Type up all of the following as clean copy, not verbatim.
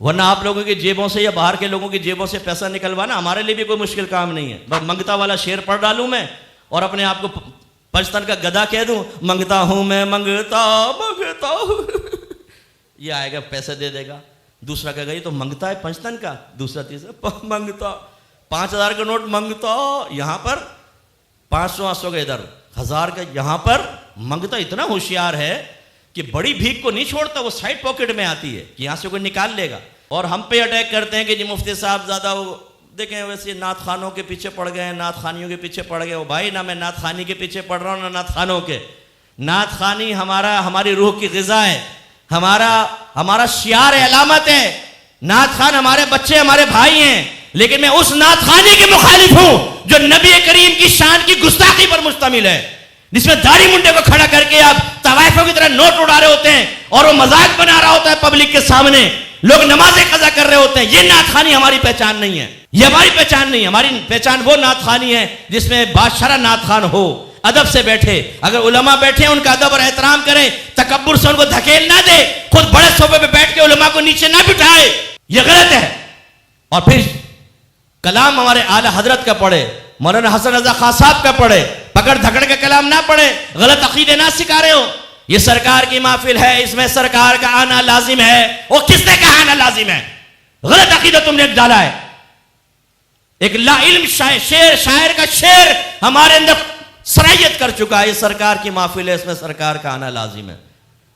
वरना आप लोगों की जेबों से या बाहर के लोगों की जेबों से पैसा निकलवाना हमारे लिए भी कोई मुश्किल काम नहीं है। बस मंगता वाला शेर पढ़ डालूं मैं और अपने आप को पाकिस्तान का गधा कह दूं, मंगता हूं मैं मंगता मंगता ये आएगा पैसा दे देगा। दूसरा कहेगा ये तो मंगता है पाकिस्तान का, दूसरा तीसरा मंगता 5000 का नोट मंगता, यहां पर 500-800 का इधर 1000 का यहां पर मंगता। इतना होशियार है कि बड़ी भीख को नहीं छोड़ता, वो साइड पॉकेट में आती है कि यहां से कोई निकाल लेगा। और हम पे अटैक करते हैं कि जी मुफ्ती साहब ज्यादा वो देखें वैसे नात खानों के पीछे पड़ गए, नात खानियों के पीछे पड़ गए। वो भाई ना मैं नात खानी के पीछे पड़ रहा हूं ना नात खानों के। नात खानी हमारी रूह की ग़िज़ा है, हमारा शियार है, अलामत है। नात खान हमारे बच्चे हमारे भाई हैं, लेकिन मैं उस नात खानी के मुखालिफ हूं जो नबी करीम की शान की गुस्ताखी पर मुश्तमिल है, जिसमें दाढ़ी मुंडे को खड़ा करके आप तवाइफों की तरह नोट उड़ा रहे होते हैं और वो मजाक बना रहा होता है पब्लिक के सामने, लोग नमाजें कज़ा कर रहे होते हैं। ये नात खानी हमारी पहचान नहीं है, ये हमारी पहचान नहीं है। हमारी पहचान वो नात खानी है जिसमें बादशाह नात खान हो, अदब से बैठे। अगर उलमा बैठे हैं उनका अदब और एहतराम करें, तकब्बुर से उनको धकेल ना दे, खुद बड़े सोफे पे बैठ के उलमा को नीचे ना बिठाए, ये गलत है। और फिर कलाम हमारे आला हजरत का पढ़े, मौलाना हसन रजा खान साहब का पढ़े, पकड़ धकड़ के कलाम ना पढ़े, गलत अकीदे ना सिखा रहे हो। ये सरकार की महफिल है, इसमें सरकार का आना लाजिम है। और किसने कहा आना लाजिम है? गलत अकीदा तुमने डाला है। एक ला इल्म शायर का शेर हमारे अंदर सरायत कर चुका है। ये सरकार की महफिल है, इसमें सरकार का आना लाजिम है।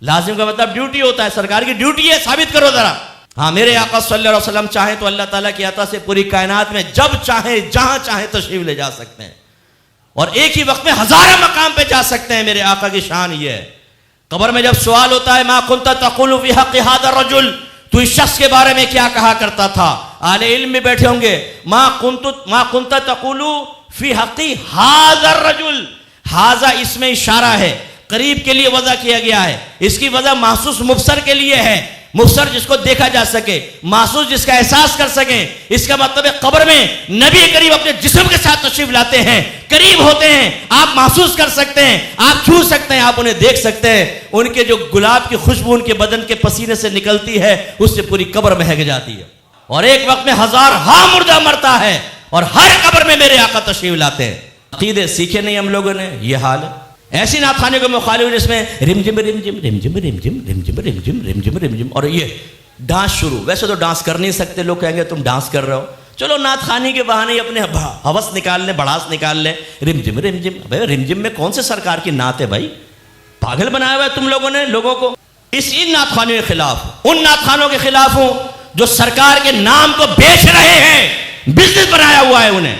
लाजिम का मतलब ड्यूटी होता है, सरकार की ड्यूटी है, साबित करो जरा। हाँ, मेरे आका सल्लल्लाहु अलैहि वसल्लम चाहे तो अल्लाह ताला की अता से पूरी कायनात में जब चाहे जहां चाहे तशरीफ ले जा सकते हैं और एक ही वक्त में हजारों मकाम पे जा सकते हैं। मेरे आका की शान ये है। कब्र में जब सवाल होता है मा कुंता तक़ुलु फी हक़्क़ि हाज़ा रजुल, तू इस शख्स के बारे में क्या कहा करता था? आले इल्म में बैठे होंगे, मा कुंता तक़ुलु फी हक़्क़ि हाज़ा रजुल। हाज़ा इसमें इशारा है, करीब के लिए वज़ा किया गया है। इसकी वजह महसूस मुबसर के लिए है, मुबसर जिसको देखा जा सके, महसूस जिसका एहसास कर सके। इसका मतलब है कब्र में नबी करीब अपने जिस्म के साथ तशरीफ लाते हैं, करीब होते हैं, आप महसूस कर सकते हैं, आप छू सकते हैं, आप उन्हें देख सकते हैं। उनके जो गुलाब की खुशबू उनके बदन के पसीने से निकलती है, उससे पूरी कब्र महक जाती है। और एक वक्त में हजार मुर्दा मरता है और हर कब्र में मेरे आका तशरीफ लाते हैं। अकीदे सीखे नहीं हम लोगों ने, यह हाल है। ऐसी नात खाने को मुखालिफ जिसमें रिमझिम रिमझिम रिमझिम रिमझिम रिमझिम रिमझिम रिमझिम रिमझिम और ये डांस शुरू। वैसे तो डांस कर नहीं सकते, लोग कहेंगे तुम डांस कर रहे हो, चलो नात खानी के बहाने अपने हवस निकाल ले, भड़ास निकाल ले। रिमझिम रिमझिम, भाई रिमझिम में कौन से सरकार की नात है भाई? पागल बनाया हुआ है तुम लोगों ने लोगों को। इन नात खानों के खिलाफ, उन नात खानों के खिलाफ हूं जो सरकार के नाम को बेच रहे हैं, बिजनेस बनाया हुआ है उन्हें।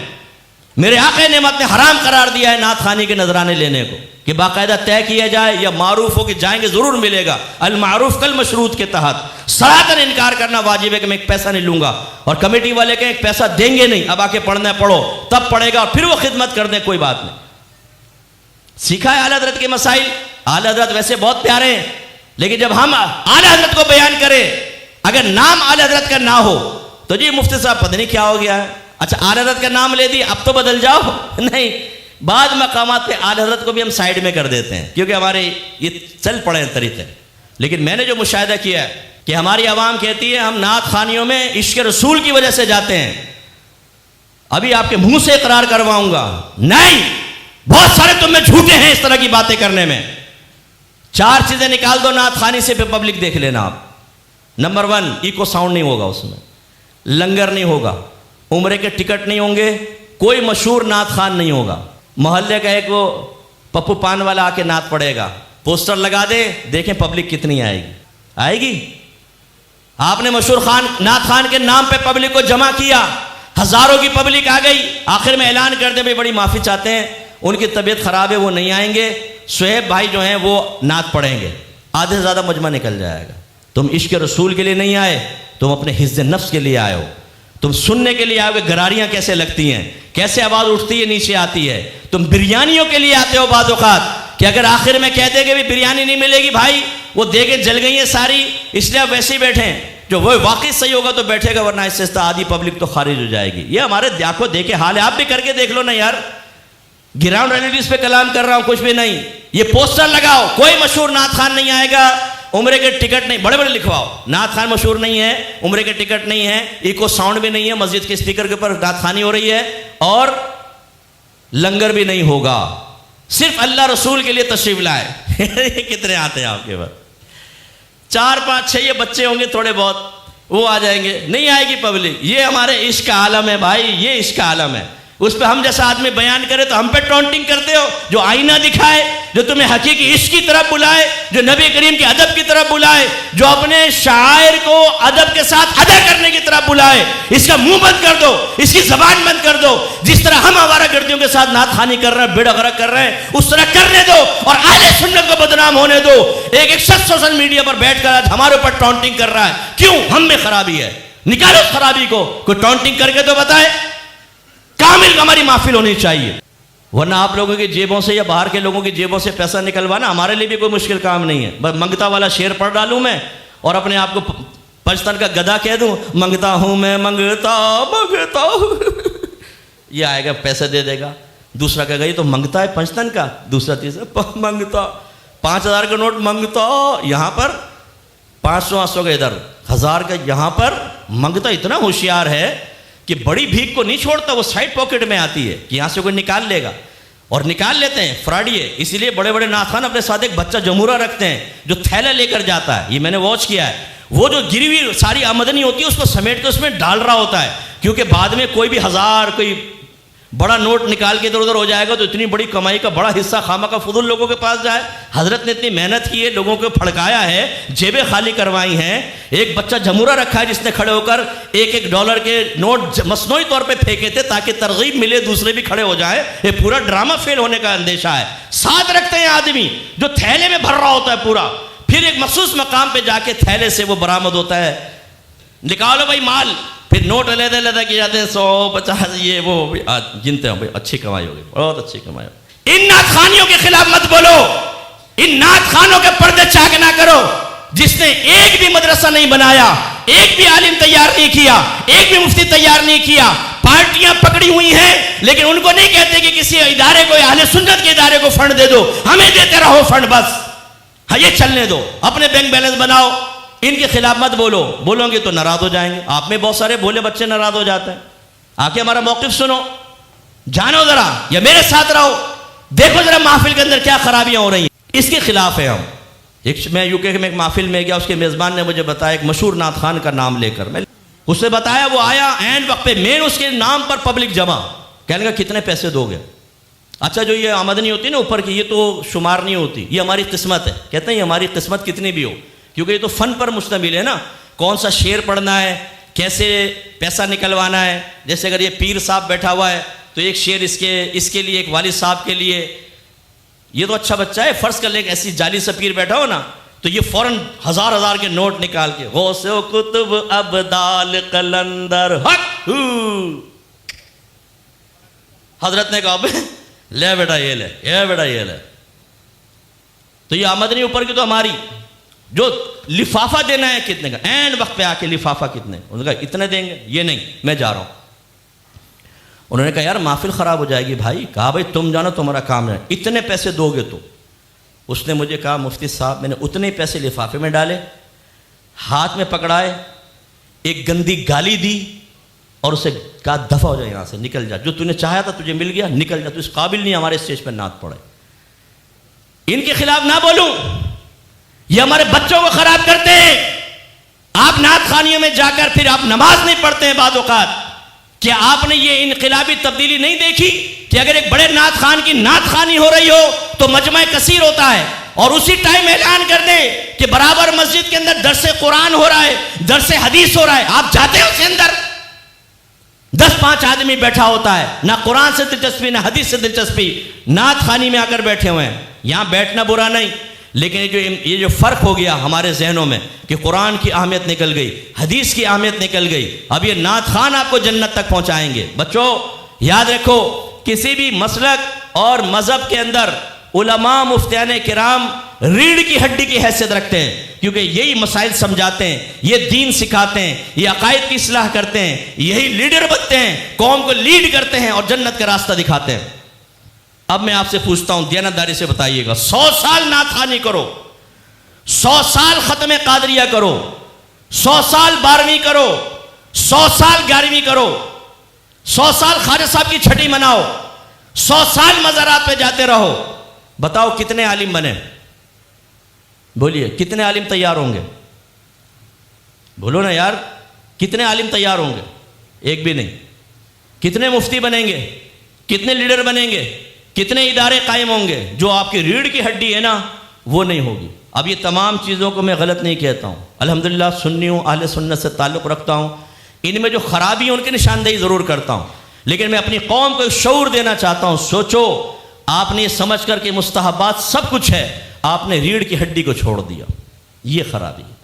मेरे आक़ा ने मत ने हराम करार दिया है नात खानी के नजराने लेने को, कि बाकायदा तय किया जाए या मारूफ हो कि जाएंगे जरूर मिलेगा। अल मारूफ कल मशरूत के तहत सरातन इनकार करना वाजिब है कि मैं एक पैसा नहीं लूंगा। और कमेटी वाले कहें एक पैसा देंगे नहीं, अब आके पढ़ना पढ़ो, तब पढ़ेगा और फिर वो खिदमत कर दें, कोई बात नहीं। सीखा है आला हज़रत के मसाइल। आला हज़रत वैसे बहुत प्यारे हैं, लेकिन जब हम आला हज़रत को बयान करें, अगर नाम आला हज़रत का ना हो तो जी मुफ्ती साहब पता नहीं क्या हो गया है, अच्छा आला हज़रत का नाम ले दिया अब तो बदल जाओ। नहीं, बाद मकामात पे आला हज़रत को भी हम साइड में कर देते हैं क्योंकि हमारे ये चल पड़े हैं तरीके। लेकिन मैंने जो मुशाहिदा किया है कि हमारी आवाम कहती है हम नात खानियों में इश्क रसूल की वजह से जाते हैं। अभी आपके मुंह से इकरार करवाऊंगा, नहीं, बहुत सारे तुम में झूठे हैं इस तरह की बातें करने में। 4 चीजें निकाल दो नात खानी से, पे पब्लिक देख लेना आप। नंबर 1, इको साउंड नहीं होगा उसमें, लंगर नहीं होगा, उम्रे के टिकट नहीं होंगे, कोई मशहूर नात खान नहीं होगा, मोहल्ले का एक वो पप्पू पान वाला आके नात पड़ेगा, पोस्टर लगा दे, देखें पब्लिक कितनी आएगी। आपने मशहूर नात खान के नाम पे पब्लिक को जमा किया, हजारों की पब्लिक आ गई, आखिर में ऐलान कर दे भाई बड़ी माफी चाहते हैं, उनकी तबीयत खराब है वो नहीं आएंगे, शुएब भाई जो हैं वो नात पढ़ेंगे, आधे से ज्यादा मजमा निकल जाएगा। तुम इश्क रसूल के लिए नहीं आए, तुम अपने हिस्से नफ्स के लिए आए हो, तुम सुनने के लिए आओगे गरारियां कैसे लगती हैं, कैसे आवाज उठती है नीचे आती है। तुम बिरयानियों के लिए आते हो बाज़ औक़ात कि अगर आखिर में कह देंगे भी बिरयानी नहीं मिलेगी भाई, वो देके जल गई है सारी, इसलिए आप वैसे ही बैठे हैं। जो वो वाकई सही होगा तो बैठेगा, वरना इससे आधी पब्लिक तो खारिज हो जाएगी। ये हमारे आंखों देखे हाल है, आप भी करके देख लो ना यार। ग्राउंड रियलिटीज पे कलाम कर रहा हूं, कुछ भी नहीं। ये पोस्टर लगाओ, कोई मशहूर नात खान नहीं आएगा, उम्र के टिकट नहीं, बड़े बड़े लिखवाओ, नात खान मशहूर नहीं है, उम्र के टिकट नहीं है, इको साउंड भी नहीं है, मस्जिद के स्पीकर के ऊपर नात खानी हो रही है और लंगर भी नहीं होगा, सिर्फ अल्लाह रसूल के लिए तशरीफ लाए। कितने आते हैं आपके पास? 4 5 6 ये बच्चे होंगे थोड़े बहुत, वो आ जाएंगे, नहीं आएगी पब्लिक। ये हमारे इश्क का आलम है भाई, ये इश्क का आलम है। उस पर हम जैसा आदमी बयान करे तो हम पे टॉन्टिंग करते हो। जो आईना दिखाए, जो तुम्हें हकीकी इश्क की तरफ बुलाए, जो नबी करीम के अदब की तरफ बुलाए, जो अपने शायर को अदब के साथ अदा करने की तरफ बुलाए, इसका मुंह बंद कर दो, इसकी जबान बंद कर दो। जिस तरह हम आवारा गर्दियों के साथ नात खानी कर रहे हैं, बेड़गरक कर रहे हैं, उस तरह करने दो और आले सुन्नत को बदनाम होने दो। एक शख्स सोशल मीडिया पर बैठकर आज हमारे ऊपर टॉन्टिंग कर रहा है, क्यों? हम में खराबी है, निकालो उस खराबी को। कोई टॉन्टिंग करके तो बताए। कामिल हमारी महफिल होनी चाहिए, वरना आप लोगों की जेबों से या बाहर के लोगों की जेबों से पैसा निकलवाना हमारे लिए भी कोई मुश्किल काम नहीं है। बस मंगता वाला शेर पढ़ डालूं मैं और अपने आप को पाकिस्तान का गधा कह दूं, मंगता हूं मैं, मंगता मंगता ये आएगा पैसे दे देगा। दूसरा कहेगा ये तो मंगता है पाकिस्तान का, दूसरा तीसरा मंगता, 5000 का नोट मंगता, यहां पर 500-800 का इधर, 1000 का यहां पर। मंगता इतना होशियार है कि बड़ी भीख को नहीं छोड़ता, वो साइड पॉकेट में आती है कि यहां से कोई निकाल लेगा, और निकाल लेते हैं फ्रॉडिये। इसीलिए बड़े बड़े नाथ खान अपने साथ एक बच्चा जमूरा रखते हैं जो थैला लेकर जाता है, ये मैंने वॉच किया है। वो जो गिरी हुई सारी आमदनी होती है उसको समेट के उसमें डाल रहा होता है, क्योंकि बाद में कोई भी 1000 कोई बड़ा नोट निकाल के इधर उधर हो जाएगा तो इतनी बड़ी कमाई का बड़ा हिस्सा खामा का फुदूल लोगों के पास जाए। हजरत ने इतनी मेहनत की है, लोगों को फड़काया है, जेबें खाली करवाई हैं। एक बच्चा जमूरा रखा है जिसने खड़े होकर $1 के नोट मसनूई तौर पे फेंके थे ताकि तरगीब मिले, दूसरे भी खड़े हो जाए। ये पूरा ड्रामा फेल होने का अंदेशा है। साथ रखते हैं आदमी जो थैले में भर रहा होता है पूरा, फिर एक मखसूस मकाम पे जाके थैले से वो बरामद होता है, निकालो भाई माल, फिर नोट अलग-अलग किए जाते हैं, 100 50 ये वो गिनते हैं भाई, अच्छी कमाई होगी, बहुत अच्छी कमाई होगी। इन नात खानियों के खिलाफ मत बोलो, इन नात खानों के पर्दे चाक ना करो। जिसने एक भी मदरसा नहीं बनाया, एक भी आलिम तैयार नहीं किया, एक भी मुफ्ती तैयार नहीं किया, पार्टियां पकड़ी हुई हैं, लेकिन उनको नहीं कहते कि किसी इदारे को, अहले सुन्नत के इदारे को फंड दे दो, हमें देते रहो फंड, बस हाँ ये चलने दो, अपने बैंक बैलेंस बनाओ। इनके खिलाफ मत बोलो, बोलोगे तो नाराज हो जाएंगे। आप में बहुत सारे भोले बच्चे नाराज हो जाते हैं। आके हमारा मौक़िफ़ सुनो, जानो जरा, या मेरे साथ रहो, देखो जरा महफिल के अंदर क्या खराबियां हो रही हैं, इसके खिलाफ है हम। मैं यूके में एक महफिल में गया, उसके मेज़बान ने मुझे बताया, एक मशहूर नात खान का नाम लेकर, मैं उससे बताया, वो आया एंड वक्त पे, मेन उसके नाम पर पब्लिक जमा, कहने लगा कितने पैसे दोगे? अच्छा जो ये आमदनी होती है ना ऊपर की, ये तो शुमार नहीं होती, ये हमारी किस्मत है। कहते हैं हमारी किस्मत कितनी भी हो, क्योंकि ये तो फ़न पर मुश्तमिल है ना, कौन सा शेर पढ़ना है, कैसे पैसा निकलवाना है। जैसे अगर ये पीर साहब बैठा हुआ है तो एक शेर इसके लिए, एक वालिद साहब के लिए, ये तो अच्छा बच्चा है, फ़र्ज़ कर ले ऐसी जाली सा पीर बैठा हो ना, तो ये फ़ौरन 1000 के नोट निकाल के, गौसे कुतुब अब्दाल कलंदर हक, हजरत ने कहा ले बेटा ये ले, ये बेटा ये ले। तो ये आमदनी ऊपर की तो हमारी, जो लिफाफा देना है कितने का, एंड वक्त पे आके लिफाफा कितने, उन्होंने कहा इतने देंगे, ये नहीं मैं जा रहा हूं। उन्होंने कहा यार महफिल खराब हो जाएगी भाई। कहा भाई तुम जानो तुम्हारा काम है, इतने पैसे दोगे तो। उसने मुझे कहा मुफ्ती साहब, मैंने उतने पैसे लिफाफे में डाले, हाथ में पकड़ाए, एक गंदी गाली दी और उसे कहा दफा हो जाए यहां से, निकल जा, जो तूने चाहा था तुझे मिल गया, निकल जा, तू इस काबिल नहीं हमारे स्टेज पर नात पड़े। इनके खिलाफ ना बोलूं, ये हमारे बच्चों को खराब करते हैं। आप नात खानियों में जाकर फिर आप नमाज नहीं पढ़ते हैं बाद औकात। क्या आपने ये इनकलाबी तब्दीली नहीं देखी कि अगर एक बड़े नात खान की नात खानी हो रही हो तो मजमा कसीर होता है, और उसी टाइम ऐलान कर दे कि बराबर मस्जिद के अंदर दरसे कुरान हो रहा है, दरसे हदीस हो रहा है, आप जाते हो उसके अंदर, 10-5 आदमी बैठा होता है, ना कुरान से दिलचस्पी ना हदीस से दिलचस्पी, नात खानी में आकर बैठे हुए हैं। यहां बैठना बुरा नहीं, लेकिन ये जो फ़र्क हो गया हमारे जहनों में कि कुरान की अहमियत निकल गई, हदीस की अहमियत निकल गई, अब ये नात खान आपको जन्नत तक पहुंचाएंगे। बच्चों याद रखो, किसी भी मसलक और मज़हब के अंदर उलमा मुफ्तियाने किराम रीढ़ की हड्डी की हैसियत रखते हैं, क्योंकि यही मसाइल समझाते हैं, ये दीन सिखाते हैं, ये अकायद की इस्लाह करते हैं, यही लीडर बनते हैं, कौम को लीड करते हैं और जन्नत का रास्ता दिखाते हैं। अब मैं आपसे पूछता हूं, दयानतदारी से बताइएगा, 100 साल नात खानी करो, 100 साल खत्म कादरिया करो, 100 साल 12वीं करो, 100 साल 11वीं करो, 100 साल ख्वाजा साहब की छठी मनाओ, 100 साल मज़ारात पे जाते रहो। बताओ कितने आलिम बने? बोलिए कितने आलिम तैयार होंगे? बोलो ना यार, कितने आलिम तैयार होंगे? एक भी नहीं। कितने मुफ्ती बनेंगे? कितने लीडर बनेंगे? कितने इदारे कायम होंगे? जो आपकी रीढ़ की हड्डी है ना, वो नहीं होगी। अब ये तमाम चीज़ों को मैं गलत नहीं कहता हूँ, अल्हम्दुलिल्लाह सुन्नी हूँ, अहले सुन्नत से ताल्लुक़ रखता हूँ, इनमें जो खराबी है उनकी निशानदेही ज़रूर करता हूँ, लेकिन मैं अपनी कौम को शऊर देना चाहता हूँ। सोचो, आपने समझ कर के मुस्तहबात सब कुछ है, आपने रीढ़ की हड्डी को छोड़ दिया, ये खराबी है।